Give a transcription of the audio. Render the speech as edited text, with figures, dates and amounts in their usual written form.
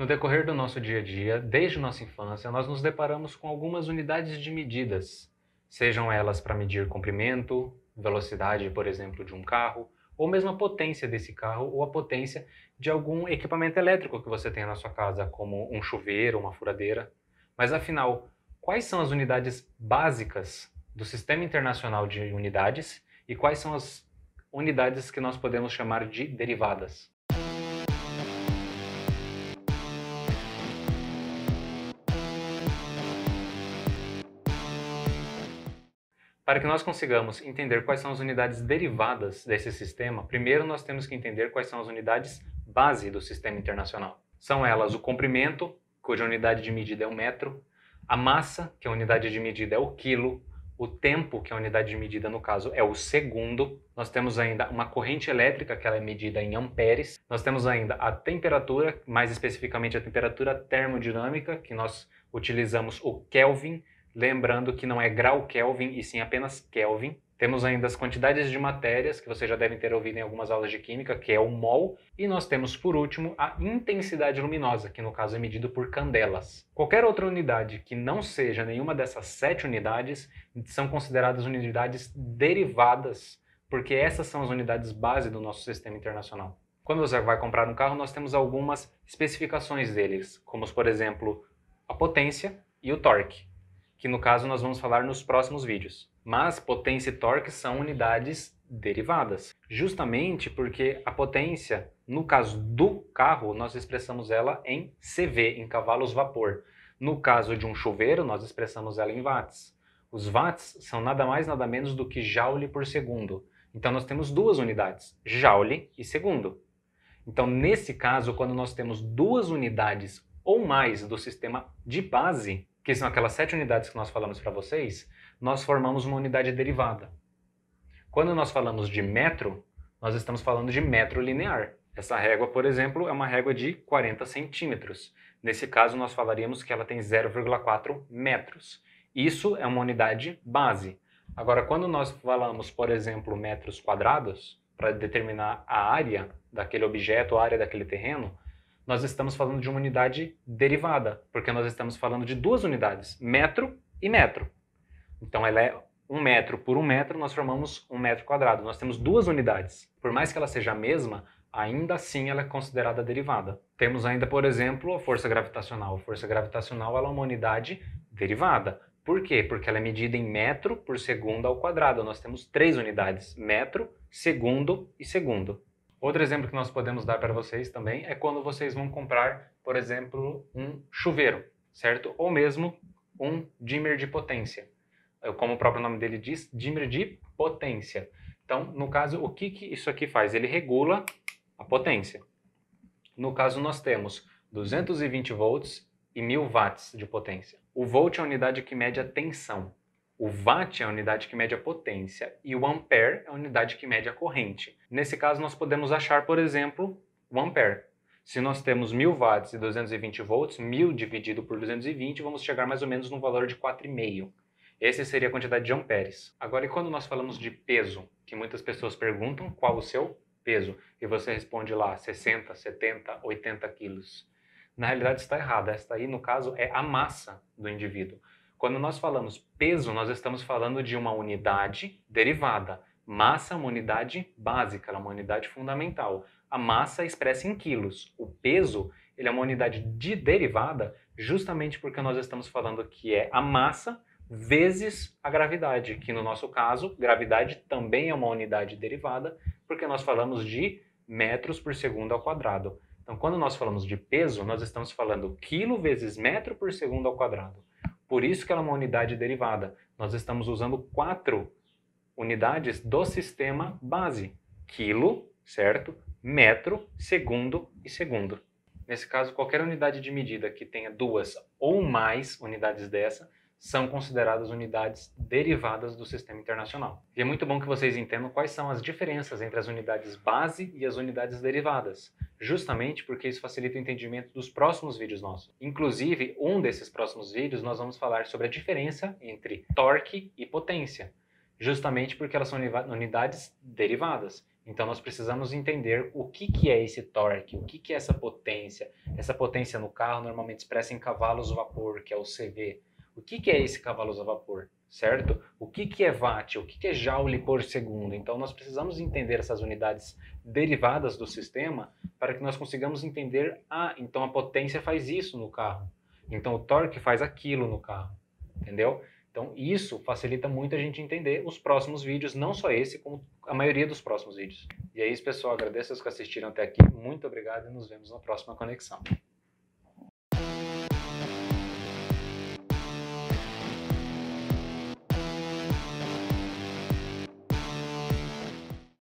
No decorrer do nosso dia a dia, desde nossa infância, nós nos deparamos com algumas unidades de medidas, sejam elas para medir comprimento, velocidade, por exemplo, de um carro, ou mesmo a potência desse carro ou a potência de algum equipamento elétrico que você tenha na sua casa, como um chuveiro, uma furadeira. Mas afinal, quais são as unidades básicas do Sistema Internacional de Unidades e quais são as unidades que nós podemos chamar de derivadas? Para que nós consigamos entender quais são as unidades derivadas desse sistema, primeiro nós temos que entender quais são as unidades base do sistema internacional. São elas o comprimento, cuja unidade de medida é o metro, a massa, que a unidade de medida é o quilo, o tempo, que a unidade de medida no caso é o segundo, nós temos ainda uma corrente elétrica, que ela é medida em amperes, nós temos ainda a temperatura, mais especificamente a temperatura termodinâmica, que nós utilizamos o Kelvin, lembrando que não é grau Kelvin e sim apenas Kelvin. Temos ainda as quantidades de matérias, que vocês já devem ter ouvido em algumas aulas de química, que é o mol. E nós temos, por último, a intensidade luminosa, que no caso é medido por candelas. Qualquer outra unidade que não seja nenhuma dessas 7 unidades são consideradas unidades derivadas, porque essas são as unidades base do nosso sistema internacional. Quando você vai comprar um carro, nós temos algumas especificações deles, como, por exemplo, a potência e o torque, que no caso nós vamos falar nos próximos vídeos. Mas potência e torque são unidades derivadas, justamente porque a potência, no caso do carro, nós expressamos ela em CV, em cavalos vapor. No caso de um chuveiro, nós expressamos ela em watts. Os watts são nada mais nada menos do que joule por segundo. Então nós temos duas unidades, joule e segundo. Então nesse caso, quando nós temos duas unidades ou mais do sistema de base, que são aquelas 7 unidades que nós falamos para vocês, nós formamos uma unidade derivada. Quando nós falamos de metro, nós estamos falando de metro linear. Essa régua, por exemplo, é uma régua de 40 centímetros. Nesse caso, nós falaríamos que ela tem 0,4 metros. Isso é uma unidade base. Agora, quando nós falamos, por exemplo, metros quadrados, para determinar a área daquele objeto, a área daquele terreno, nós estamos falando de uma unidade derivada, porque nós estamos falando de duas unidades, metro e metro. Então ela é 1 metro por 1 metro, nós formamos 1 metro quadrado. Nós temos duas unidades. Por mais que ela seja a mesma, ainda assim ela é considerada derivada. Temos ainda, por exemplo, a força gravitacional. A força gravitacional ela é uma unidade derivada. Por quê? Porque ela é medida em metro por segundo ao quadrado. Nós temos 3 unidades, metro, segundo e segundo. Outro exemplo que nós podemos dar para vocês também é quando vocês vão comprar, por exemplo, um chuveiro, certo? Ou mesmo um dimmer de potência. Como o próprio nome dele diz, dimmer de potência. Então, no caso, o que isso aqui faz? Ele regula a potência. No caso, nós temos 220 volts e 1000 watts de potência. O volt é a unidade que mede a tensão. O watt é a unidade que mede a potência e o ampere é a unidade que mede a corrente. Nesse caso, nós podemos achar, por exemplo, o ampere. Se nós temos 1000 watts e 220 volts, 1000 dividido por 220, vamos chegar mais ou menos no valor de 4,5. Essa seria a quantidade de amperes. Agora, e quando nós falamos de peso, que muitas pessoas perguntam qual o seu peso, e você responde lá 60, 70, 80 quilos. Na realidade está errado. Esta aí, no caso, é a massa do indivíduo. Quando nós falamos peso, nós estamos falando de uma unidade derivada. Massa é uma unidade básica, ela é uma unidade fundamental. A massa é expressa em quilos. O peso ele é uma unidade derivada justamente porque nós estamos falando que é a massa vezes a gravidade, que no nosso caso, gravidade também é uma unidade derivada, porque nós falamos de metros por segundo ao quadrado. Então, quando nós falamos de peso, nós estamos falando quilo vezes metro por segundo ao quadrado. Por isso que ela é uma unidade derivada. Nós estamos usando 4 unidades do sistema base. Quilo, certo? Metro, segundo e segundo. Nesse caso, qualquer unidade de medida que tenha 2 ou mais unidades dessa são consideradas unidades derivadas do sistema internacional. E é muito bom que vocês entendam quais são as diferenças entre as unidades base e as unidades derivadas, justamente porque isso facilita o entendimento dos próximos vídeos nossos. Inclusive, um desses próximos vídeos nós vamos falar sobre a diferença entre torque e potência, justamente porque elas são unidades derivadas. Então nós precisamos entender o que é esse torque, o que é essa potência. Essa potência no carro normalmente expressa em cavalos-vapor, que é o CV. O que é esse cavalos a vapor, certo? O que é watt, o que é joule por segundo. Então nós precisamos entender essas unidades derivadas do sistema para que nós consigamos entender, então a potência faz isso no carro. Então o torque faz aquilo no carro, entendeu? Então isso facilita muito a gente entender os próximos vídeos, não só esse, como a maioria dos próximos vídeos. E é isso, pessoal. Agradeço aos que assistiram até aqui. Muito obrigado e nos vemos na próxima conexão.